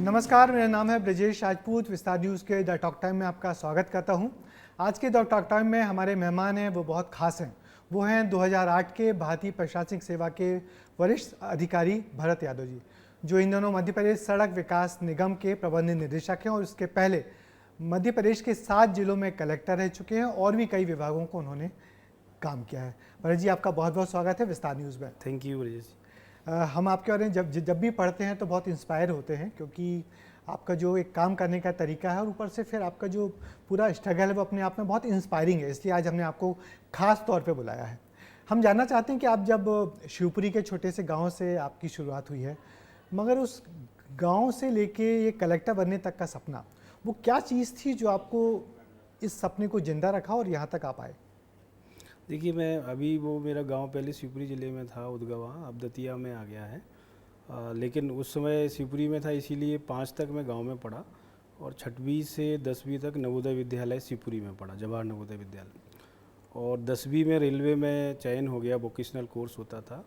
नमस्कार, मेरा नाम है ब्रजेश राजपूत। विस्तार न्यूज़ के द टॉक टाइम में आपका स्वागत करता हूं। आज के द टॉक टाइम में हमारे मेहमान हैं, वो बहुत खास हैं। वो हैं 2008 के भारतीय प्रशासनिक सेवा के वरिष्ठ अधिकारी भरत यादव जी, जो इन दोनों मध्य प्रदेश सड़क विकास निगम के प्रबंध निदेशक हैं और उसके पहले मध्य प्रदेश के 7 जिलों में कलेक्टर रह चुके हैं और भी कई विभागों को उन्होंने काम किया है। भरत जी, आपका बहुत बहुत स्वागत है विस्तार न्यूज़ में। Thank you Brajesh. हम आपके बारे में जब भी पढ़ते हैं तो बहुत इंस्पायर होते हैं, क्योंकि आपका जो एक काम करने का तरीका है और ऊपर से फिर आपका जो पूरा स्ट्रगल है वो अपने आप में बहुत इंस्पायरिंग है। इसलिए आज हमने आपको खास तौर पे बुलाया है। हम जानना चाहते हैं कि आप जब शिवपुरी के छोटे से गांव से आपकी शुरुआत हुई है, मगर उस गांव से लेके ये कलेक्टर बनने तक का सपना, वो क्या चीज़ थी जो आपको इस सपने को जिंदा रखा और यहाँ तक आप आए? देखिए, वो मेरा गांव पहले शिवपुरी ज़िले में था, उदगवा, अब दतिया में आ गया है। लेकिन उस समय शिवपुरी में था, इसीलिए 5 तक मैं गांव में पढ़ा और 6वीं से 10वीं तक नवोदय विद्यालय शिवपुरी में पढ़ा, जवाहर नवोदय विद्यालय। और 10वीं में रेलवे में चयन हो गया, वोकेशनल कोर्स होता था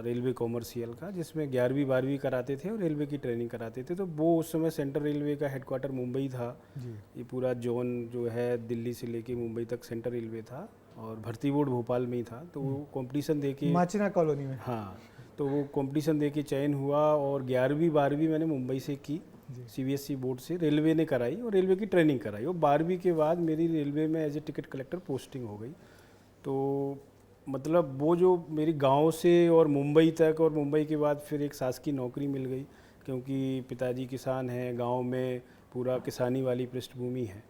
रेलवे कॉमर्शियल का, जिसमें 11वीं 12वीं कराते थे और रेलवे की ट्रेनिंग कराते थे। तो वो उस समय सेंट्रल रेलवे का हेडक्वार्टर मुंबई था जी। ये पूरा जोन जो है दिल्ली से लेके मुंबई तक सेंट्रल रेलवे था और भर्ती बोर्ड भोपाल में ही था। तो वो कंपटीशन देके माचिना कॉलोनी में, हाँ, तो वो कंपटीशन देके चयन हुआ और 11वीं 12वीं मैंने मुंबई से की, CBSE बोर्ड से रेलवे ने कराई और रेलवे की ट्रेनिंग कराई। और 12वीं के बाद मेरी रेलवे में as a ticket collector posting हो गई। तो मतलब वो जो मेरी गांव से और मुंबई तक, और मुंबई के बाद फिर एक शासकीय नौकरी मिल गई, क्योंकि पिताजी किसान हैं, गांव में पूरा किसानी वाली पृष्ठभूमि है।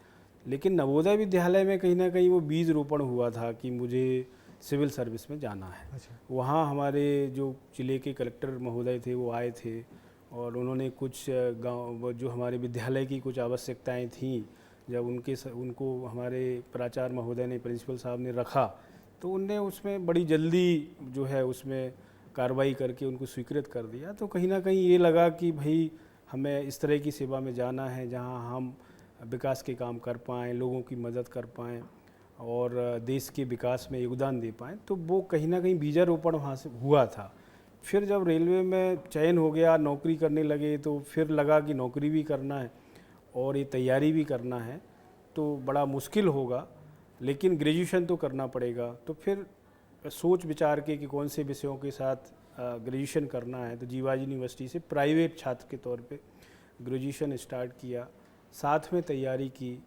लेकिन नवोदय विद्यालय में कहीं ना कहीं वो बीज रोपण हुआ था कि मुझे सिविल सर्विस में जाना है। अच्छा। वहाँ हमारे जो जिले के कलेक्टर महोदय थे वो आए थे और उन्होंने कुछ गांव जो हमारे विद्यालय की कुछ आवश्यकताएं थीं, जब उनको हमारे प्राचार्य महोदय ने, प्रिंसिपल साहब ने रखा, तो उनने उसमें बड़ी जल्दी जो है उसमें कार्रवाई करके उनको स्वीकृत कर दिया। तो कहीं ना कहीं ये लगा कि भाई हमें इस तरह की सेवा में जाना है जहाँ हम विकास के काम कर पाएँ, लोगों की मदद कर पाएँ और देश के विकास में योगदान दे पाएँ। तो वो कहीं ना कहीं बीजारोपण वहाँ से हुआ था। फिर जब रेलवे में चयन हो गया, नौकरी करने लगे, तो फिर लगा कि नौकरी भी करना है और ये तैयारी भी करना है, तो बड़ा मुश्किल होगा, लेकिन ग्रेजुएशन तो करना पड़ेगा। तो फिर सोच विचार के कि कौन से विषयों के साथ ग्रेजुएशन करना है, तो जीवाजी यूनिवर्सिटी से प्राइवेट छात्र के तौर पे ग्रेजुएशन स्टार्ट किया, साथ में तैयारी की।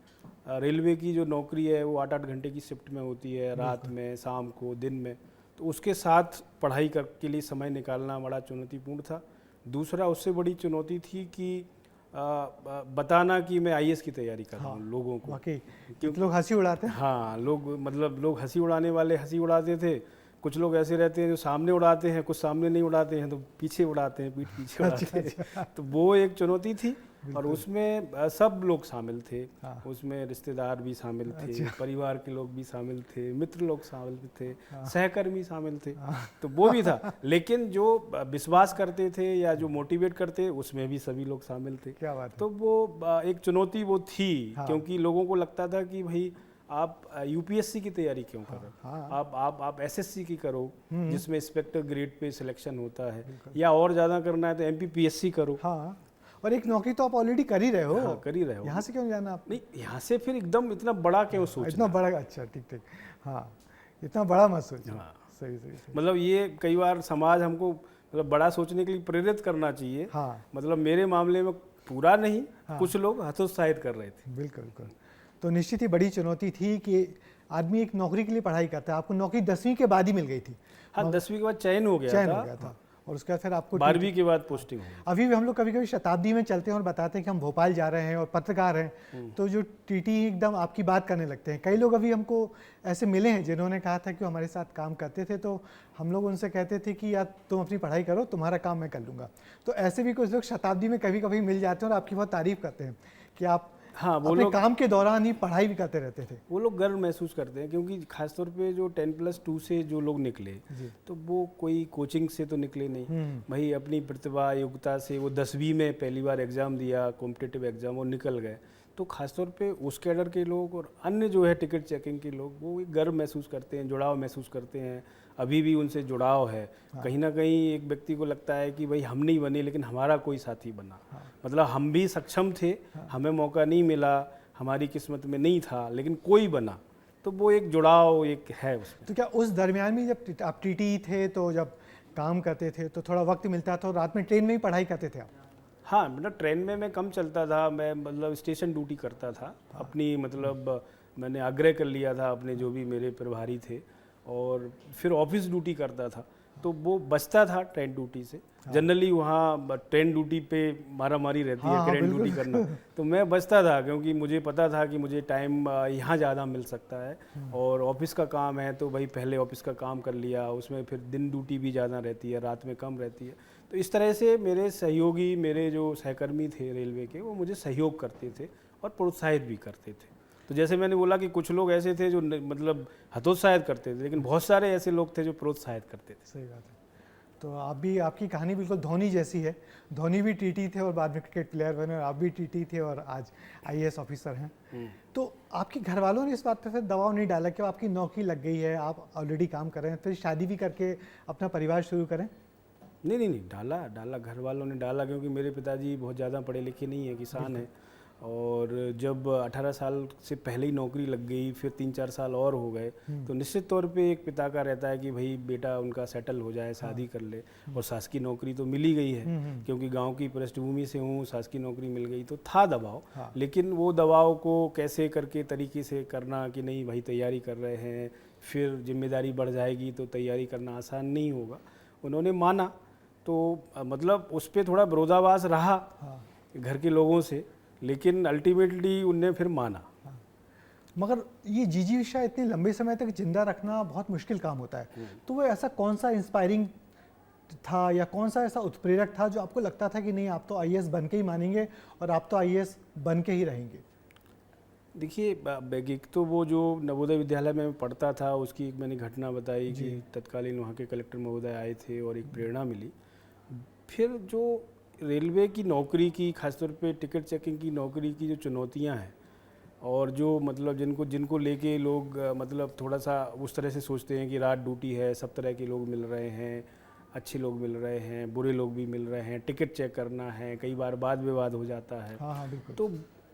रेलवे की जो नौकरी है वो 8-8 घंटे की शिफ्ट में होती है, रात में, शाम को, दिन में, तो उसके साथ पढ़ाई के लिए समय निकालना बड़ा चुनौतीपूर्ण था। दूसरा, उससे बड़ी चुनौती थी कि बताना कि मैं IAS की तैयारी कर रहा हूँ लोगों को, क्योंकि लोग हंसी उड़ाते हैं। हाँ, लोग हंसी उड़ाने वाले हंसी उड़ाते थे। कुछ लोग ऐसे रहते हैं जो सामने उड़ाते हैं, कुछ सामने नहीं उड़ाते हैं तो पीछे उड़ाते हैं, पीठ पीछे उड़ाते हैं। तो वो एक चुनौती थी और उसमें सब लोग शामिल थे। हाँ। उसमें रिश्तेदार भी शामिल थे, परिवार के लोग भी शामिल थे, मित्र लोग शामिल थे, सहकर्मी शामिल थे। तो वो भी था, लेकिन जो विश्वास करते थे या जो मोटिवेट करते, उसमें भी सभी लोग शामिल थे। क्या बात है। तो वो एक चुनौती वो थी। हाँ। क्योंकि लोगों को लगता था कि भाई आप UPSC की तैयारी क्यों करो। हाँ। आप SSC की करो, जिसमें इंस्पेक्टर ग्रेड पे सिलेक्शन होता है, या और ज़्यादा करना है तो MPPSC करो। हाँ। और एक नौकरी तो आप ऑलरेडी कर ही रहे हो। हाँ, कर ही रहे हो। यहाँ से क्यों जाना आप? नहीं, यहाँ से फिर एकदम इतना बड़ा क्यों सोचना? इतना बड़ा, अच्छा ठीक। हाँ, इतना बड़ा मत सोचो। हाँ, सही। मतलब ये कई बार समाज हमको मतलब बड़ा सोचने के लिए प्रेरित करना चाहिए। हाँ। मतलब मेरे मामले में पूरा नहीं। हाँ। कुछ लोग हतोत्साहित कर रहे थे। बिल्कुल। तो निश्चित ही बड़ी चुनौती थी कि आदमी एक नौकरी के लिए पढ़ाई करता है। आपको नौकरी 10वीं के बाद ही मिल गई थी। हाँ, 10वीं के बाद चयन हो गया था। और उसके बाद फिर आपको 12वीं के बाद पोस्टिंग हो गई। अभी भी हम लोग कभी शताब्दी में चलते हैं और बताते हैं कि हम भोपाल जा रहे हैं और पत्रकार हैं, तो जो TT एकदम आपकी बात करने लगते हैं। कई लोग अभी हमको ऐसे मिले हैं जिन्होंने कहा था कि वो हमारे साथ काम करते थे, तो हम लोग उनसे कहते थे कि यार तुम अपनी पढ़ाई करो, तुम्हारा काम मैं कर लूँगा। तो ऐसे भी कुछ लोग शताब्दी में कभी कभी मिल जाते हैं और आपकी बहुत तारीफ करते हैं कि आप हाँ, वो लोग काम के दौरान ही पढ़ाई भी करते रहते थे। वो लोग गर्व महसूस करते हैं, क्योंकि खासतौर पे जो 10+2 से जो लोग निकले, तो वो कोई कोचिंग से तो निकले नहीं भाई, अपनी प्रतिभा योग्यता से वो 10वीं में पहली बार एग्ज़ाम दिया, कॉम्पिटिटिव एग्ज़ाम, और निकल गए। तो खासतौर पे उस कैडर के लोग और अन्य जो है टिकट चेकिंग के लोग वो एक गर्व महसूस करते हैं, जुड़ाव महसूस करते हैं, अभी भी उनसे जुड़ाव है। कहीं ना कहीं एक व्यक्ति को लगता है कि भाई हम नहीं बने लेकिन हमारा कोई साथी बना, मतलब हम भी सक्षम थे, हमें मौका नहीं मिला, हमारी किस्मत में नहीं था, लेकिन कोई बना, तो वो एक जुड़ाव एक है उसमें। तो क्या उस दरमियान में जब आप टीटी थे तो जब काम करते थे तो थोड़ा वक्त मिलता था, रात में ट्रेन में ही पढ़ाई करते थे आप? हाँ, मतलब ट्रेन में मैं कम चलता था, मैं मतलब स्टेशन ड्यूटी करता था अपनी, मतलब मैंने आग्रह कर लिया था अपने जो भी मेरे प्रभारी थे, और फिर ऑफिस ड्यूटी करता था, तो वो बचता था ट्रेन ड्यूटी से। जनरली वहाँ ट्रेन ड्यूटी पे मारा मारी रहती है, ट्रेन ड्यूटी करना, तो मैं बचता था क्योंकि मुझे पता था कि मुझे टाइम यहाँ ज़्यादा मिल सकता है, और ऑफिस का काम है तो भाई पहले ऑफिस का काम कर लिया, उसमें फिर दिन ड्यूटी भी ज़्यादा रहती है, रात में कम रहती है। तो इस तरह से मेरे सहयोगी, मेरे जो सहकर्मी थे रेलवे के, वो मुझे सहयोग करते थे और प्रोत्साहित भी करते थे। तो जैसे मैंने बोला कि कुछ लोग ऐसे थे जो मतलब हतोत्साहित करते थे, लेकिन बहुत सारे ऐसे लोग थे जो प्रोत्साहित करते थे। सही बात है। तो आप भी, आपकी कहानी बिल्कुल धोनी जैसी है। धोनी भी टीटी थे और बाद में क्रिकेट प्लेयर बने, और आप भी टीटी थे और आज आईएएस ऑफिसर हैं। तो आपके घर वालों ने इस बात पर फिर दबाव नहीं डाला कि आपकी नौकरी लग गई है, आप ऑलरेडी काम कर रहे हैं, फिर शादी भी करके अपना परिवार शुरू करें? नहीं, डाला घर वालों ने डाला, क्योंकि मेरे पिताजी बहुत ज़्यादा पढ़े लिखे नहीं है, किसान हैं, और जब 18 साल से पहले ही नौकरी लग गई, फिर 3-4 साल और हो गए, तो निश्चित तौर पे एक पिता का रहता है कि भाई बेटा उनका सेटल हो जाए, शादी कर ले, और शासकीय नौकरी तो मिल ही गई है, क्योंकि गांव की पृष्ठभूमि से हूँ, शासकीय नौकरी मिल गई, तो था दबाव। लेकिन वो दबाव को कैसे करके तरीके से करना कि नहीं भाई तैयारी कर रहे हैं, फिर जिम्मेदारी बढ़ जाएगी तो तैयारी करना आसान नहीं होगा, उन्होंने माना। तो मतलब उस पर थोड़ा विरोधाभास रहा घर के लोगों से, लेकिन अल्टीमेटली उनने फिर माना। मगर ये जिजीविषा इतने लंबे समय तक जिंदा रखना बहुत मुश्किल काम होता है, तो वो ऐसा कौन सा इंस्पायरिंग था या कौन सा ऐसा उत्प्रेरक था जो आपको लगता था कि नहीं आप तो आईएएस बन के ही मानेंगे और आप तो आईएएस बन के ही रहेंगे? देखिए, एक तो वो जो नवोदय विद्यालय में पढ़ता था उसकी एक मैंने घटना बताई कि तत्कालीन वहाँ के कलेक्टर महोदय आए थे और एक प्रेरणा मिली। फिर जो रेलवे की नौकरी की, खासतौर पे टिकट चेकिंग की नौकरी की जो चुनौतियां हैं, और जो मतलब जिनको लेके लोग मतलब थोड़ा सा उस तरह से सोचते हैं कि रात ड्यूटी है, सब तरह के लोग मिल रहे हैं, अच्छे लोग मिल रहे हैं, बुरे लोग भी मिल रहे हैं, टिकट चेक करना है, कई बार वाद विवाद हो जाता है। हाँ, बिल्कुल। तो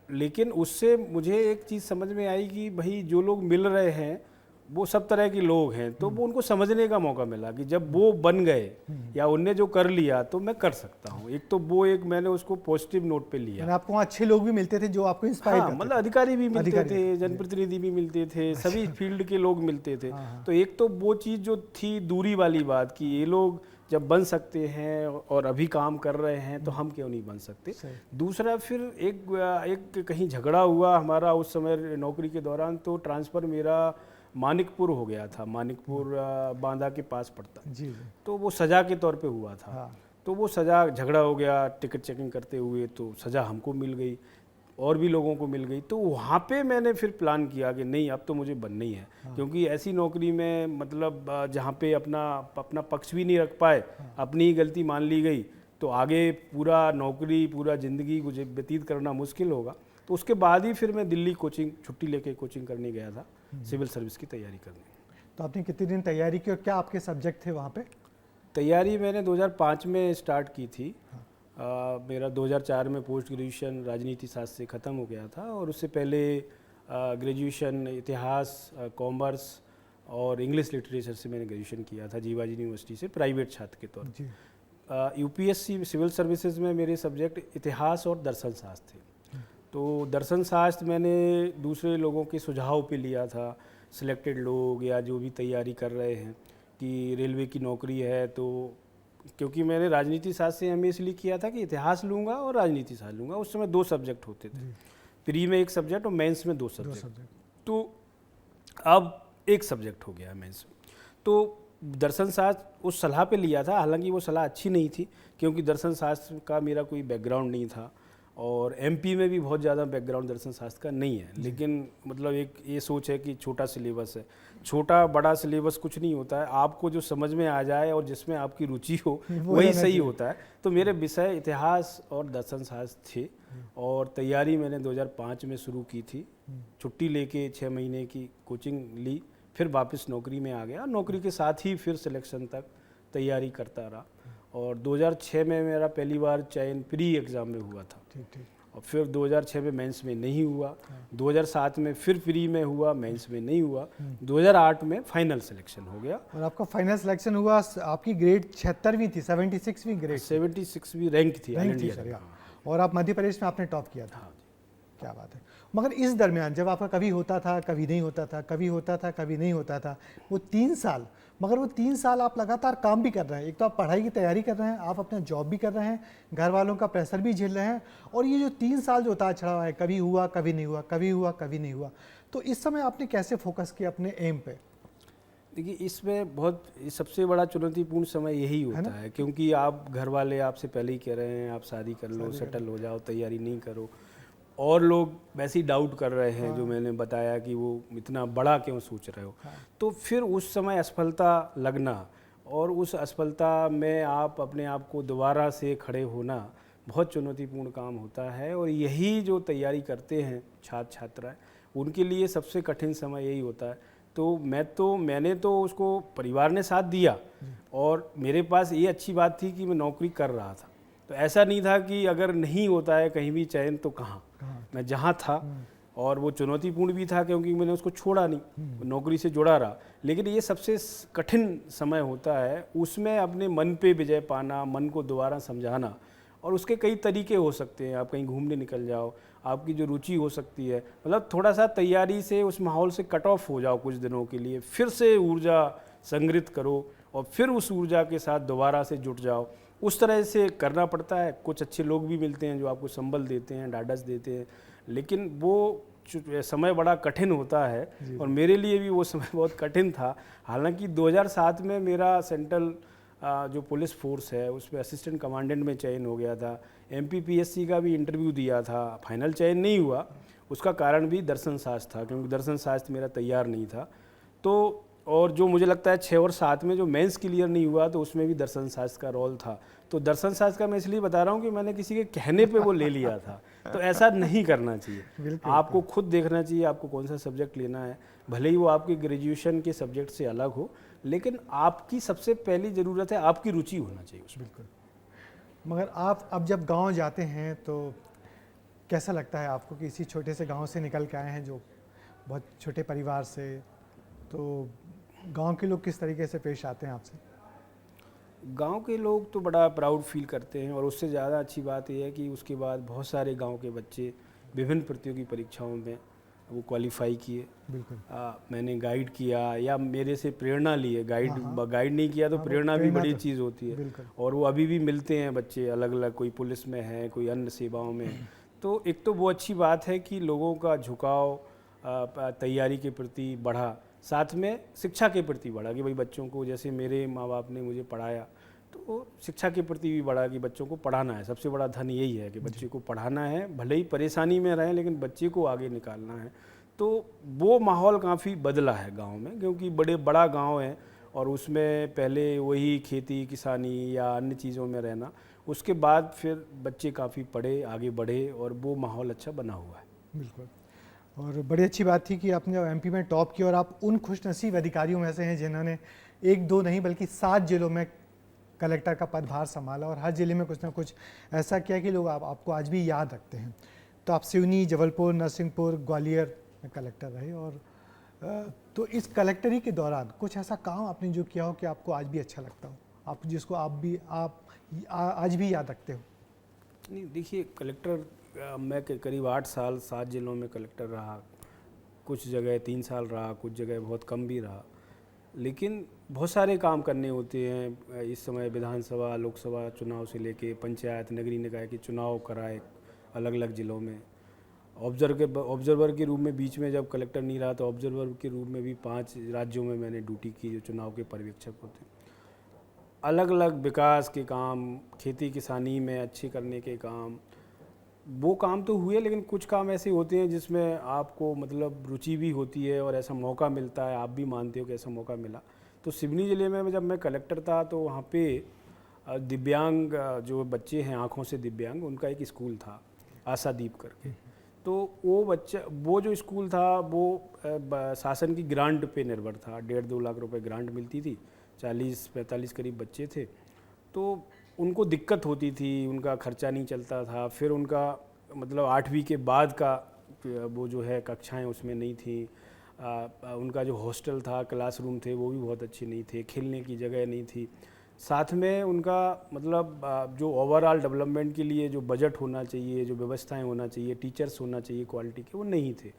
लेकिन उससे मुझे एक चीज़ समझ में आई कि भाई जो लोग मिल रहे हैं वो सब तरह के लोग हैं, तो वो उनको समझने का मौका मिला कि जब वो बन गए या उनने जो कर लिया तो मैं कर सकता हूँ। एक तो वो एक मैंने उसको पॉजिटिव नोट पे लिया। आपको अच्छे लोग भी मिलते थे जो आपको इंस्पायर करते थे? मतलब अधिकारी भी मिलते थे, जनप्रतिनिधि भी मिलते थे, सभी फील्ड के लोग मिलते थे। तो एक तो वो चीज़ जो थी दूरी वाली बात कि ये लोग जब बन सकते हैं और अभी काम कर रहे हैं तो हम क्यों नहीं बन सकते। दूसरा फिर एक कहीं झगड़ा हुआ हमारा उस समय नौकरी के दौरान, तो ट्रांसफ़र मेरा मानिकपुर हो गया था, मानिकपुर बांदा के पास पड़ता जी। तो वो सज़ा के तौर पे हुआ था। तो वो सज़ा, झगड़ा हो गया टिकट चेकिंग करते हुए, तो सज़ा हमको मिल गई और भी लोगों को मिल गई। तो वहाँ पे मैंने फिर प्लान किया कि नहीं अब तो मुझे बनना ही है, क्योंकि ऐसी नौकरी में मतलब जहाँ पे अपना पक्ष भी नहीं रख पाए, अपनी ही गलती मान ली गई, तो आगे पूरा नौकरी, पूरा ज़िंदगी व्यतीत करना मुश्किल होगा। तो उसके बाद ही फिर मैं दिल्ली छुट्टी लेके कोचिंग करने गया था, सिविल सर्विस की तैयारी करने। तो आपने कितने दिन तैयारी की और क्या आपके सब्जेक्ट थे वहाँ पे? तैयारी मैंने 2005 में स्टार्ट की थी। मेरा 2004 में पोस्ट ग्रेजुएशन राजनीति शास्त्र से ख़त्म हो गया था, और उससे पहले ग्रेजुएशन इतिहास, कॉमर्स और इंग्लिश लिटरेचर से मैंने ग्रेजुएशन किया था जीवाजी यूनिवर्सिटी से, प्राइवेट छात्र के तौर पर। यूपीएससी सिविल सर्विसेज में मेरे सब्जेक्ट इतिहास और दर्शन शास्त्र थे। तो दर्शन शास्त्र मैंने दूसरे लोगों के सुझाव पे लिया था, सिलेक्टेड लोग या जो भी तैयारी कर रहे हैं कि रेलवे की नौकरी है, तो क्योंकि मैंने राजनीति शास्त्र से एमए इसलिए किया था कि इतिहास लूँगा और राजनीति शास्त्र लूँगा। उस समय 2 सब्जेक्ट होते थे, प्री में 1 सब्जेक्ट और मेंस में 2 सब्जेक्ट। तो अब 1 सब्जेक्ट हो गया मेंस में। तो दर्शन शास्त्र उस सलाह पे लिया था, हालांकि वो सलाह अच्छी नहीं थी, क्योंकि दर्शन शास्त्र का मेरा कोई बैकग्राउंड नहीं था, और एमपी में भी बहुत ज़्यादा बैकग्राउंड दर्शन शास्त्र का नहीं है, लेकिन मतलब एक ये सोच है कि छोटा सिलेबस है। छोटा बड़ा सिलेबस कुछ नहीं होता है, आपको जो समझ में आ जाए और जिसमें आपकी रुचि हो वही सही होता है। तो मेरे विषय इतिहास और दर्शन शास्त्र थे और तैयारी मैंने 2005 में शुरू की थी। छुट्टी लेके 6 महीने की कोचिंग ली, फिर वापस नौकरी में आ गया। नौकरी के साथ ही फिर सिलेक्शन तक तैयारी करता रहा और 2006 में मेरा पहली बार चयन प्री एग्ज़ाम में हुआ था। ठीक ठीक। और फिर 2006 में मेंस में नहीं हुआ, 2007 में फिर प्री में हुआ, मेंस में नहीं हुआ, 2008 में फाइनल सिलेक्शन हो गया। और आपका फाइनल सिलेक्शन हुआ, आपकी ग्रेड 76वीं थी, 76वीं ग्रेड 76वीं रैंक थी ऑल इंडिया सर, की। और आप मध्य प्रदेश में आपने टॉप किया था। हाँ। क्या बात है। मगर इस दरमियान जब आपका कभी होता था कभी नहीं होता था, कभी होता था कभी नहीं होता था, वो 3 साल, मगर वो 3 साल आप लगातार काम भी कर रहे हैं। एक तो आप पढ़ाई की तैयारी कर रहे हैं, आप अपना जॉब भी कर रहे हैं, घर वालों का प्रेशर भी झेल रहे हैं, और ये जो 3 साल जो उतार चढ़ाव है, कभी हुआ कभी नहीं हुआ, कभी हुआ कभी नहीं हुआ, तो इस समय आपने कैसे फोकस किया अपने एम पे? देखिए, इसमें बहुत सबसे बड़ा चुनौतीपूर्ण समय यही होता है, क्योंकि आप घर वाले आपसे पहले ही कह रहे हैं आप शादी कर लो, सेटल हो जाओ, तैयारी नहीं करो, और लोग वैसे ही डाउट कर रहे हैं। जो मैंने बताया कि वो इतना बड़ा क्यों सोच रहे हो। तो फिर उस समय असफलता लगना और उस असफलता में आप अपने आप को दोबारा से खड़े होना बहुत चुनौतीपूर्ण काम होता है। और यही जो तैयारी करते हैं छात्र छात्राएं, उनके लिए सबसे कठिन समय यही होता है। तो मैंने तो उसको परिवार ने साथ दिया, और मेरे पास ये अच्छी बात थी कि मैं नौकरी कर रहा था। तो ऐसा नहीं था कि अगर नहीं होता है कहीं भी चयन तो कहाँ, मैं जहाँ था। और वो चुनौतीपूर्ण भी था क्योंकि मैंने उसको छोड़ा नहीं, नौकरी से जुड़ा रहा। लेकिन ये सबसे कठिन समय होता है, उसमें अपने मन पे विजय पाना, मन को दोबारा समझाना। और उसके कई तरीके हो सकते हैं। आप कहीं घूमने निकल जाओ, आपकी जो रुचि हो सकती है, मतलब थोड़ा सा तैयारी से उस माहौल से कट ऑफ हो जाओ कुछ दिनों के लिए, फिर से ऊर्जा संग्रहित करो और फिर उस ऊर्जा के साथ दोबारा से जुट जाओ। उस तरह से करना पड़ता है। कुछ अच्छे लोग भी मिलते हैं जो आपको संबल देते हैं, ढाढ़स देते हैं, लेकिन वो समय बड़ा कठिन होता है। और मेरे लिए भी वो समय बहुत कठिन था। हालांकि 2007 में मेरा सेंट्रल जो पुलिस फोर्स है उसमें असिस्टेंट कमांडेंट में चयन हो गया था। MPPSC का भी इंटरव्यू दिया था, फाइनल चयन नहीं हुआ। उसका कारण भी दर्शन शास्त्र था, क्योंकि दर्शन शास्त्र मेरा तैयार नहीं था। तो और जो मुझे लगता है 6 और 7 में जो मेंस क्लियर नहीं हुआ, तो उसमें भी दर्शन शास्त्र का रोल था। तो दर्शन शास्त्र का मैं इसलिए बता रहा हूँ कि मैंने किसी के कहने पे वो ले लिया था। तो ऐसा नहीं करना चाहिए। आपको खुद देखना चाहिए आपको कौन सा सब्जेक्ट लेना है, भले ही वो आपके ग्रेजुएशन के सब्जेक्ट से अलग हो, लेकिन आपकी सबसे पहली ज़रूरत है आपकी रुचि होना चाहिए उसमें। बिल्कुल। मगर आप अब जब गांव जाते हैं तो कैसा लगता है आपको कि इसी छोटे से गांव से निकल के आए हैं, जो बहुत छोटे परिवार से, तो गांव के लोग किस तरीके से पेश आते हैं आपसे? गांव के लोग तो बड़ा प्राउड फील करते हैं, और उससे ज़्यादा अच्छी बात यह है कि उसके बाद बहुत सारे गांव के बच्चे विभिन्न प्रतियोगी परीक्षाओं में वो क्वालिफाई किए। बिल्कुल। मैंने गाइड किया या मेरे से प्रेरणा ली है। गाइड नहीं किया तो प्रेरणा भी बड़ी चीज़ होती है। और वो अभी भी मिलते हैं बच्चे अलग अलग, कोई पुलिस में है, कोई अन्य सेवाओं में है। तो एक तो वो अच्छी बात है कि लोगों का झुकाव तैयारी के प्रति बढ़ा, साथ में शिक्षा के प्रति बढ़ा कि भाई बच्चों को, जैसे मेरे माँ बाप ने मुझे पढ़ाया, तो शिक्षा के प्रति भी बढ़ा कि बच्चों को पढ़ाना है। सबसे बड़ा धन यही है कि बच्चे को पढ़ाना है, भले ही परेशानी में रहें लेकिन बच्चे को आगे निकालना है। तो वो माहौल काफ़ी बदला है गांव में, क्योंकि बड़ा गांव है और उसमें पहले वही खेती किसानी या अन्य चीज़ों में रहना, उसके बाद फिर बच्चे काफ़ी पढ़े, आगे बढ़े, और वो माहौल अच्छा बना हुआ है। बिल्कुल। और बड़ी अच्छी बात थी कि आपने MP में टॉप किया, और आप उन खुशनसीब अधिकारियों में से हैं जिन्होंने 1-2 नहीं बल्कि 7 जिलों में कलेक्टर का पदभार संभाला, और हर जिले में कुछ ना कुछ ऐसा किया कि लोग आपको आज भी याद रखते हैं। तो आप सिवनी, जबलपुर, नरसिंहपुर, ग्वालियर में कलेक्टर रहे, और तो इस कलेक्टरी के दौरान कुछ ऐसा काम आपने जो किया हो कि आपको आज भी अच्छा लगता हो, आप जिसको आप आज भी याद रखते हो? नहीं, देखिए, कलेक्टर मैं करीब 8 साल 7 जिलों में कलेक्टर रहा। कुछ जगह 3 साल रहा, कुछ जगह बहुत कम भी रहा, लेकिन बहुत सारे काम करने होते हैं। इस समय विधानसभा, लोकसभा चुनाव से लेके पंचायत, नगरीय निकाय के चुनाव कराए अलग अलग ज़िलों में। ऑब्जर्वर के रूप में बीच में जब कलेक्टर नहीं रहा, तो ऑब्जर्वर के रूप में भी 5 राज्यों में मैंने ड्यूटी की, जो चुनाव के पर्यवेक्षक होते हैं। अलग अलग विकास के काम, खेती किसानी में अच्छे करने के काम, वो काम तो हुए, लेकिन कुछ काम ऐसे होते हैं जिसमें आपको मतलब रुचि भी होती है और ऐसा मौका मिलता है, आप भी मानते हो कि ऐसा मौका मिला। तो सिवनी ज़िले में जब मैं कलेक्टर था तो वहाँ पे दिव्यांग जो बच्चे हैं, आँखों से दिव्यांग, उनका एक स्कूल था आशादीप करके। तो वो जो स्कूल था वो शासन की ग्रांट पे निर्भर था, 1.5-2 लाख रुपए ग्रांट मिलती थी, 40-45 करीब बच्चे थे। तो उनको दिक्कत होती थी, उनका खर्चा नहीं चलता था। फिर उनका मतलब 8वीं के बाद का वो जो है कक्षाएं उसमें नहीं थी। उनका जो हॉस्टल था, क्लासरूम थे, वो भी बहुत अच्छे नहीं थे, खेलने की जगह नहीं थी। साथ में उनका मतलब जो ओवरऑल डेवलपमेंट के लिए जो बजट होना चाहिए, जो व्यवस्थाएं होना चाहिए, टीचर्स होना चाहिए क्वालिटी के, वो नहीं थे।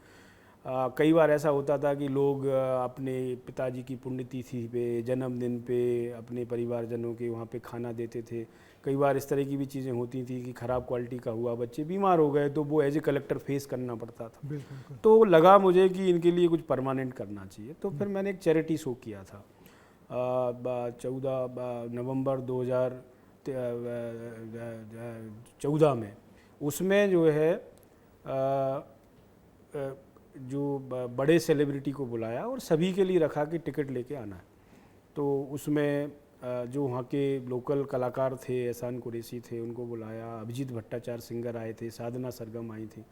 कई बार ऐसा होता था कि लोग अपने पिताजी की पुण्यतिथि पे, जन्मदिन पे अपने परिवारजनों के वहाँ पे खाना देते थे। कई बार इस तरह की भी चीज़ें होती थी कि ख़राब क्वालिटी का हुआ, बच्चे बीमार हो गए, तो वो एज ए कलेक्टर फेस करना पड़ता था। बिल्कुल। तो लगा मुझे कि इनके लिए कुछ परमानेंट करना चाहिए। तो फिर मैंने एक चैरिटी शो किया था 14 नवंबर 2014 में। उसमें जो है जो बड़े सेलिब्रिटी को बुलाया और सभी के लिए रखा कि टिकट लेके आना है। तो उसमें जो वहाँ के लोकल कलाकार थे, एहसान कुरैशी थे, उनको बुलाया, अभिजीत भट्टाचार्य सिंगर आए थे, साधना सरगम आई थी,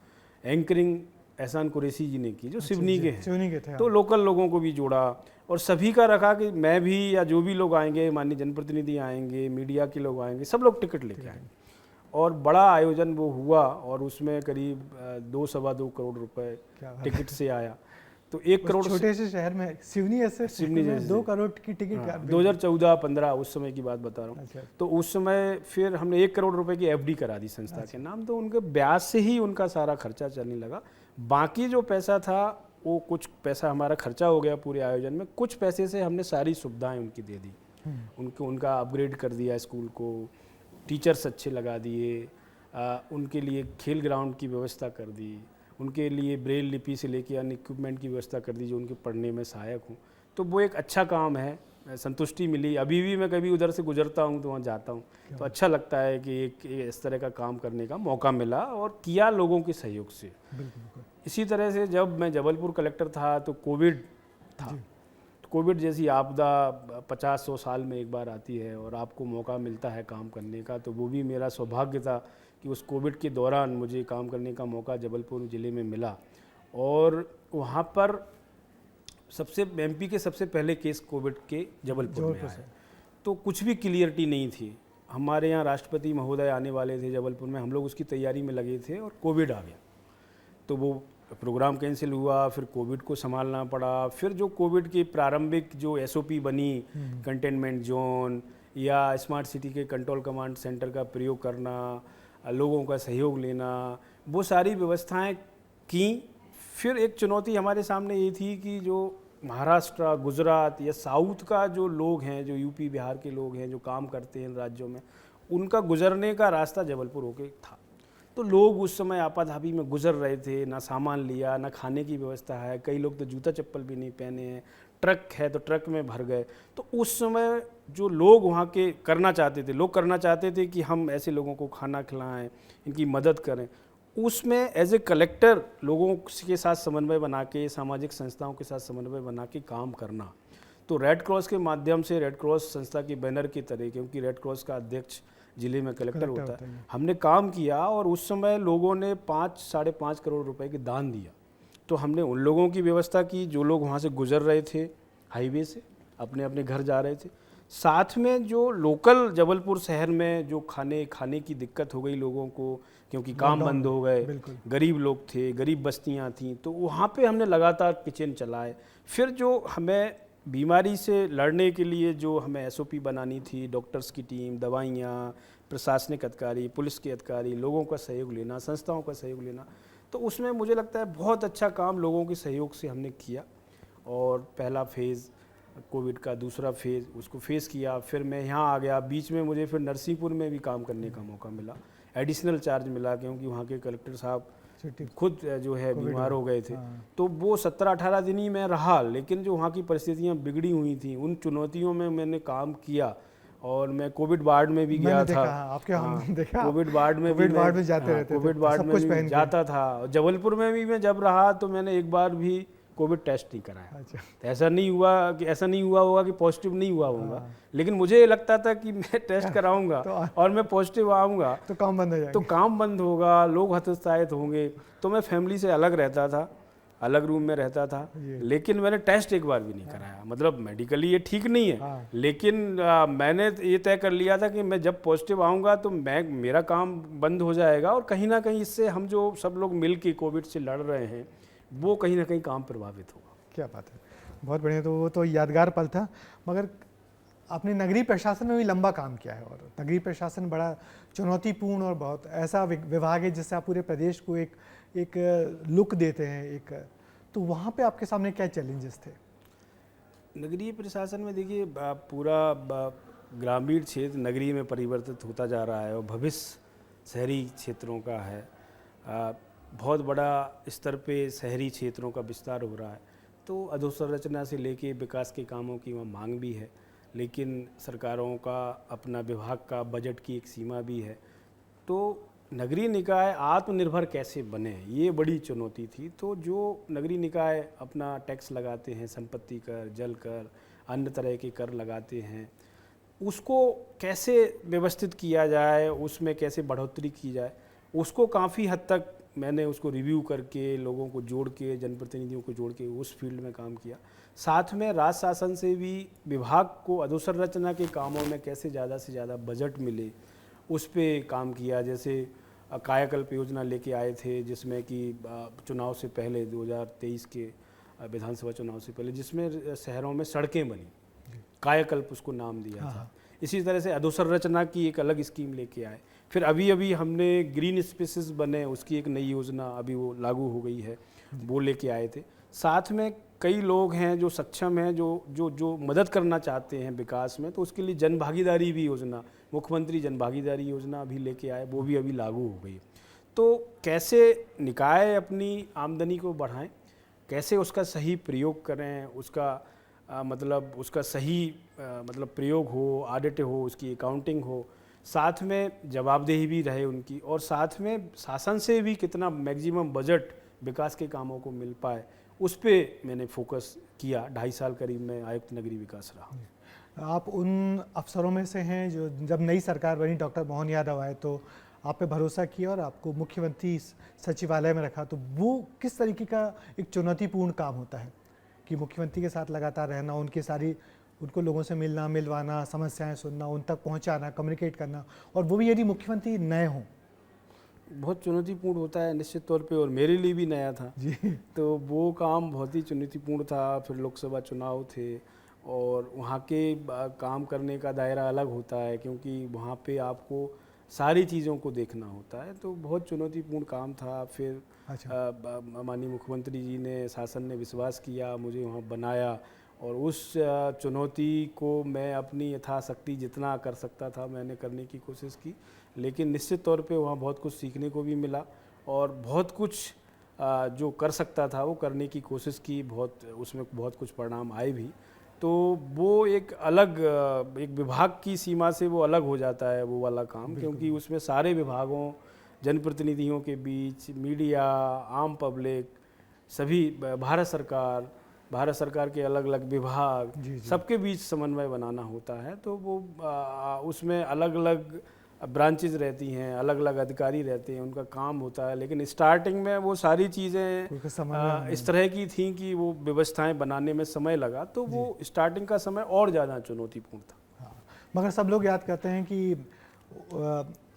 एंकरिंग एहसान कुरैशी जी ने की जो सिवनी के हैं। तो लोकल लोगों को भी जोड़ा और सभी का रखा कि मैं भी या जो भी लोग आएंगे, माननीय जनप्रतिनिधि आएंगे, मीडिया के लोग आएंगे, सब लोग टिकट लेके आएंगे। और बड़ा आयोजन वो हुआ और उसमें करीब 2-2.25 करोड़ रुपए टिकट से आया। तो 1 करोड़ छोटे से शहर में सिवनी में 2 करोड़ की टिकट 2014-15 उस समय की बात बता रहा हूँ। अच्छा। तो उस समय फिर हमने 1 करोड़ रुपए की एफडी करा दी संस्था के नाम। तो उनके ब्याज से ही उनका सारा खर्चा चलने लगा। बाकी जो पैसा था वो कुछ पैसा हमारा खर्चा हो गया पूरे आयोजन में, कुछ पैसे से हमने सारी सुविधाएं उनकी दे दी। उनका अपग्रेड कर दिया स्कूल को, टीचर्स अच्छे लगा दिए, उनके लिए खेल ग्राउंड की व्यवस्था कर दी, उनके लिए ब्रेल लिपि से लेके अन्य इक्विपमेंट की व्यवस्था कर दी जो उनके पढ़ने में सहायक हो। तो वो एक अच्छा काम है, संतुष्टि मिली। अभी भी मैं कभी उधर से गुजरता हूँ तो वहाँ जाता हूँ तो अच्छा लगता है कि एक इस तरह का काम करने का मौका मिला और किया लोगों के सहयोग से। इसी तरह से जब मैं जबलपुर कलेक्टर था तो कोविड था। कोविड जैसी आपदा 50-100 साल में एक बार आती है और आपको मौका मिलता है काम करने का, तो वो भी मेरा सौभाग्य था कि उस कोविड के दौरान मुझे काम करने का मौका जबलपुर ज़िले में मिला। और वहाँ पर एमपी के सबसे पहले केस कोविड के जबलपुर में आए। तो कुछ भी क्लियरिटी नहीं थी। हमारे यहाँ राष्ट्रपति महोदय आने वाले थे जबलपुर में, हम लोग उसकी तैयारी में लगे थे और कोविड आ गया। तो वो प्रोग्राम कैंसिल हुआ, फिर कोविड को संभालना पड़ा। फिर जो कोविड की प्रारंभिक जो एसओपी बनी, कंटेनमेंट जोन या स्मार्ट सिटी के कंट्रोल कमांड सेंटर का प्रयोग करना, लोगों का सहयोग लेना, वो सारी व्यवस्थाएं की। फिर एक चुनौती हमारे सामने ये थी कि जो महाराष्ट्र, गुजरात या साउथ का जो लोग हैं, जो यूपी बिहार के लोग हैं जो काम करते हैं इन राज्यों में, उनका गुजरने का रास्ता जबलपुर होके था। तो लोग उस समय आपाधापी में गुजर रहे थे, ना सामान लिया, ना खाने की व्यवस्था है, कई लोग तो जूता चप्पल भी नहीं पहने हैं, ट्रक है तो ट्रक में भर गए। तो उस समय जो लोग वहाँ के करना चाहते थे कि हम ऐसे लोगों को खाना खिलाएं, इनकी मदद करें। उसमें एज ए कलेक्टर लोगों के साथ समन्वय बना के, सामाजिक संस्थाओं के साथ समन्वय बना के काम करना। तो रेड क्रॉस के माध्यम से, रेड क्रॉस संस्था के बैनर की तरह, क्योंकि रेड क्रॉस का अध्यक्ष जिले में कलेक्टर होता है, हमने काम किया और उस समय लोगों ने 5-5.5 करोड़ रुपए के दान दिया। तो हमने उन लोगों की व्यवस्था की जो लोग वहाँ से गुजर रहे थे, हाईवे से अपने अपने घर जा रहे थे। साथ में जो लोकल जबलपुर शहर में जो खाने की दिक्कत हो गई लोगों को, क्योंकि काम बंद हो गए, गरीब लोग थे, गरीब बस्तियाँ थीं, तो वहाँ पे हमने लगातार किचन चलाए। फिर जो हमें बीमारी से लड़ने के लिए जो हमें एसओपी बनानी थी, डॉक्टर्स की टीम, दवाइयाँ, प्रशासनिक अधिकारी, पुलिस के अधिकारी, लोगों का सहयोग लेना, संस्थाओं का सहयोग लेना, तो उसमें मुझे लगता है बहुत अच्छा काम लोगों के सहयोग से हमने किया। और पहला फेज़ कोविड का, दूसरा फेज़ उसको फेस किया। फिर मैं यहाँ आ गया, बीच में मुझे फिर नरसिंहपुर में भी काम करने का मौका मिला, एडिशनल चार्ज मिला, क्योंकि वहाँ के कलेक्टर साहब खुद जो है बीमार हो गए थे। तो वो 17-18 दिन ही मैं रहा, लेकिन जो वहाँ की परिस्थितियाँ बिगड़ी हुई थी, उन चुनौतियों में मैंने काम किया और मैं कोविड वार्ड में भी गया मैंने था। देखा, हाँ, आपके हमने देखा, कोविड वार्ड में भी कोविड वार्ड में जाते रहते थे, कोविड वार्ड सब में कुछ भी पहन के। जाता था। जबलपुर में भी मैं जब रहा तो मैंने एक बार भी कोविड टेस्ट नहीं कराया। अच्छा, तो ऐसा नहीं हुआ होगा कि पॉजिटिव नहीं हुआ होगा, हाँ। लेकिन मुझे ये लगता था कि मैं टेस्ट कराऊंगा तो और मैं पॉजिटिव आऊँगा तो काम बंद हो तो जाएंगे। काम बंद होगा, लोग हतोत्साहित होंगे। तो मैं फैमिली से अलग रहता था, अलग रूम में रहता था, जी। लेकिन मैंने टेस्ट एक बार भी नहीं कराया। मतलब मेडिकली ये ठीक नहीं है, हाँ। लेकिन मैंने ये तय कर लिया था कि मैं जब पॉजिटिव आऊँगा तो मेरा काम बंद हो जाएगा और कहीं ना कहीं इससे हम जो सब लोग मिल के कोविड से लड़ रहे हैं वो कहीं ना कहीं काम प्रभावित होगा। क्या बात है, बहुत बढ़िया। तो वो तो यादगार पल था। मगर आपने नगरीय प्रशासन में भी लंबा काम किया है, और नगरीय प्रशासन बड़ा चुनौतीपूर्ण और बहुत ऐसा विभाग है जिससे आप पूरे प्रदेश को एक लुक देते हैं एक। तो वहाँ पे आपके सामने क्या चैलेंजेस थे? नगरीय प्रशासन में देखिए पूरा ग्रामीण क्षेत्र नगरीय में परिवर्तित होता जा रहा है और भविष्य शहरी क्षेत्रों का है। बहुत बड़ा स्तर पे शहरी क्षेत्रों का विस्तार हो रहा है, तो अधोसंरचना से लेके विकास के कामों की वहाँ मांग भी है, लेकिन सरकारों का अपना विभाग का बजट की एक सीमा भी है। तो नगरीय निकाय आत्मनिर्भर कैसे बने, ये बड़ी चुनौती थी। तो जो नगरीय निकाय अपना टैक्स लगाते हैं, संपत्ति कर, जल कर, अन्य तरह के कर लगाते हैं, उसको कैसे व्यवस्थित किया जाए, उसमें कैसे बढ़ोतरी की जाए, उसको काफ़ी हद तक मैंने उसको रिव्यू करके लोगों को जोड़ के, जनप्रतिनिधियों को जोड़ के उस फील्ड में काम किया। साथ में राज्य शासन से भी विभाग को अधोसंरचना के कामों में कैसे ज़्यादा से ज़्यादा बजट मिले, उस पे काम किया। जैसे कायाकल्प योजना लेके आए थे, जिसमें कि चुनाव से पहले 2023 के विधानसभा चुनाव से पहले, जिसमें शहरों में सड़कें बनी, कायाकल्प उसको नाम दिया था। इसी तरह से अधोसंरचना की एक अलग स्कीम लेके आए। फिर अभी हमने ग्रीन स्पेसेस बने, उसकी एक नई योजना अभी वो लागू हो गई है, वो लेके आए थे। साथ में कई लोग हैं जो सक्षम हैं, जो मदद करना चाहते हैं विकास में, तो उसके लिए जन भागीदारी भी योजना, मुख्यमंत्री जन भागीदारी योजना भी लेके आए, वो भी अभी लागू हो गई। तो कैसे निकाय अपनी आमदनी को बढ़ाएं, कैसे उसका सही प्रयोग करें, उसका मतलब उसका सही मतलब प्रयोग हो, ऑडिट हो, उसकी अकाउंटिंग हो, साथ में जवाबदेही भी रहे उनकी, और साथ में शासन से भी कितना मैक्सिमम बजट विकास के कामों को मिल पाए, उस पे मैंने फोकस किया। 2.5 साल करीब मैं आयुक्त नगरीय विकास रहा। आप उन अफसरों में से हैं जो जब नई सरकार बनी, डॉक्टर मोहन यादव आए, तो आप पे भरोसा किया और आपको मुख्यमंत्री सचिवालय में रखा। तो वो किस तरीके का एक चुनौतीपूर्ण काम होता है कि मुख्यमंत्री के साथ लगातार रहना, उनको लोगों से मिलना, मिलवाना, समस्याएं सुनना, उन तक पहुंचाना, कम्युनिकेट करना, और वो भी यदि मुख्यमंत्री नए हों? बहुत चुनौतीपूर्ण होता है निश्चित तौर पे, और मेरे लिए भी नया था जी। तो वो काम बहुत ही चुनौतीपूर्ण था। फिर लोकसभा चुनाव थे और वहाँ के काम करने का दायरा अलग होता है, क्योंकि वहाँ पे आपको सारी चीज़ों को देखना होता है, तो बहुत चुनौतीपूर्ण काम था। फिर माननीय मुख्यमंत्री जी ने, शासन ने विश्वास किया, मुझे वहाँ बनाया, और उस चुनौती को मैं अपनी यथाशक्ति जितना कर सकता था मैंने करने की कोशिश की। लेकिन निश्चित तौर पे वहाँ बहुत कुछ सीखने को भी मिला, और बहुत कुछ जो कर सकता था वो करने की कोशिश की, उसमें बहुत कुछ परिणाम आए भी। तो वो एक अलग एक विभाग की सीमा से वो अलग हो जाता है वो वाला काम, क्योंकि उसमें सारे विभागों, जनप्रतिनिधियों के बीच, मीडिया, आम पब्लिक, सभी भारत सरकार के अलग अलग विभाग, सबके बीच समन्वय बनाना होता है। तो वो उसमें अलग अलग ब्रांचेज रहती हैं, अलग अलग अधिकारी रहते हैं, उनका काम होता है। लेकिन स्टार्टिंग में वो सारी चीज़ें इस तरह की थी कि वो व्यवस्थाएं बनाने में समय लगा, तो वो स्टार्टिंग का समय और ज़्यादा चुनौतीपूर्ण था। हाँ, मगर सब लोग याद करते हैं कि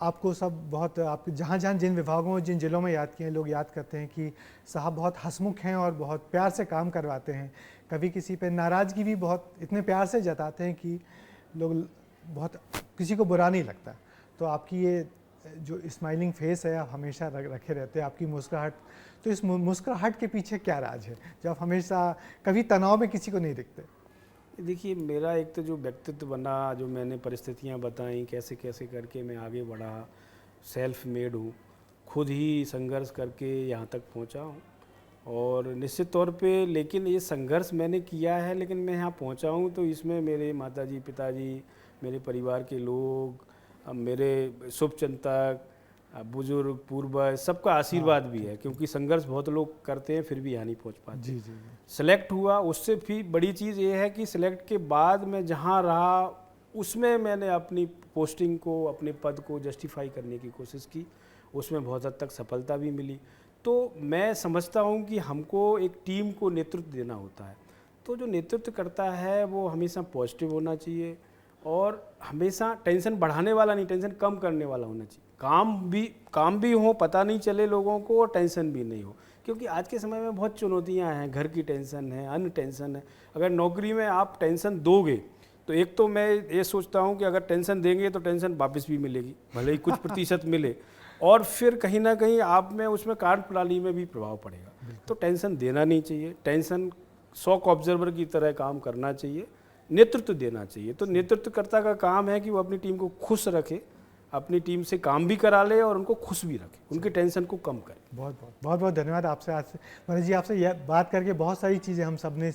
आपको सब बहुत, आप जहाँ जहाँ जिन विभागों, जिन जिलों में याद किए, लोग याद करते हैं कि साहब बहुत हंसमुख हैं और बहुत प्यार से काम करवाते हैं। कभी किसी पे नाराज़गी भी बहुत इतने प्यार से जताते हैं कि लोग बहुत, किसी को बुरा नहीं लगता। तो आपकी ये जो स्माइलिंग फेस है, आप हमेशा रखे रहते हैं, आपकी मुस्कुराहट, तो इस मुस्कुराहट के पीछे क्या राज है जो आप हमेशा कभी तनाव में किसी को नहीं दिखते? देखिए, मेरा एक तो जो व्यक्तित्व बना, जो मैंने परिस्थितियां बताई, कैसे कैसे करके मैं आगे बढ़ा, सेल्फ मेड हूँ, खुद ही संघर्ष करके यहाँ तक पहुँचा हूँ। और निश्चित तौर पे, लेकिन ये संघर्ष मैंने किया है, लेकिन मैं यहाँ पहुँचा हूँ तो इसमें मेरे माताजी, पिताजी, मेरे परिवार के लोग, मेरे शुभचिंतक, बुजुर्ग, पूर्वज, सबका आशीर्वाद भी है, क्योंकि संघर्ष बहुत लोग करते हैं फिर भी यहाँ नहीं पहुँच पाते। जी जी। सेलेक्ट हुआ, उससे भी बड़ी चीज़ ये है कि सिलेक्ट के बाद मैं जहाँ रहा उसमें मैंने अपनी पोस्टिंग को, अपने पद को जस्टिफाई करने की कोशिश की, उसमें बहुत हद तक सफलता भी मिली। तो मैं समझता हूँ कि हमको एक टीम को नेतृत्व देना होता है, तो जो नेतृत्व करता है वो हमेशा पॉजिटिव होना चाहिए और हमेशा टेंशन बढ़ाने वाला नहीं, टेंशन कम करने वाला होना चाहिए। काम भी हो, पता नहीं चले लोगों को, और टेंशन भी नहीं हो, क्योंकि आज के समय में बहुत चुनौतियां हैं, घर की टेंशन है, अन्य टेंशन है। अगर नौकरी में आप टेंशन दोगे तो एक तो मैं ये सोचता हूँ कि अगर टेंशन देंगे तो टेंशन वापस भी मिलेगी, भले ही कुछ प्रतिशत मिले, और फिर कहीं ना कहीं आप में उसमें कार्यप्रणाली में भी प्रभाव पड़ेगा। तो टेंशन देना नहीं चाहिए, टेंशन शॉक ऑब्जर्वर की तरह काम करना चाहिए, नेतृत्व देना चाहिए। तो नेतृत्वकर्ता का काम है कि वो अपनी टीम को खुश रखे, अपनी टीम से काम भी करा ले और उनको खुश भी रखे, उनके टेंशन को कम करे। बहुत धन्यवाद आपसे। आज मनोज जी, आपसे यह बात करके बहुत सारी चीज़ें हम सब ने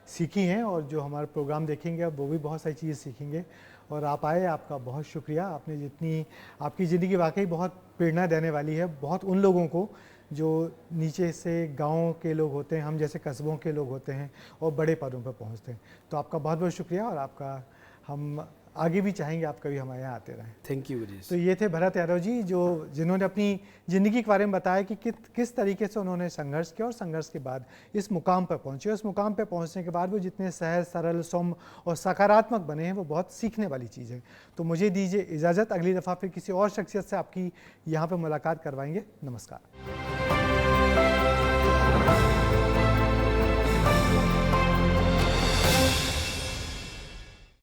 सीखी हैं, और जो हमारा प्रोग्राम देखेंगे वो भी बहुत सारी चीज़ें सीखेंगे। और आप आए, आपका बहुत शुक्रिया। आपने जितनी, आपकी ज़िंदगी वाकई बहुत प्रेरणा देने वाली है बहुत उन लोगों को जो नीचे से गाँव के लोग होते हैं, हम जैसे कस्बों के लोग होते हैं और बड़े पदों पर पहुँचते हैं। तो आपका बहुत बहुत शुक्रिया, और आपका हम आगे भी चाहेंगे आप कभी हमारे यहाँ आते रहें। Thank you Vijesh. तो ये थे भरत यादव जी, जिन्होंने अपनी ज़िंदगी के बारे में बताया कि किस तरीके से उन्होंने संघर्ष किया और संघर्ष के बाद इस मुकाम पर पहुँचे। उस मुकाम पर पहुँचने के बाद वो जितने सहज, सरल, सौम्य और सकारात्मक बने हैं, वो बहुत सीखने वाली चीज़ है। तो मुझे दीजिए इजाज़त, अगली दफ़ा फिर किसी और शख्सियत से आपकी यहाँ पर मुलाकात करवाएंगे। नमस्कार।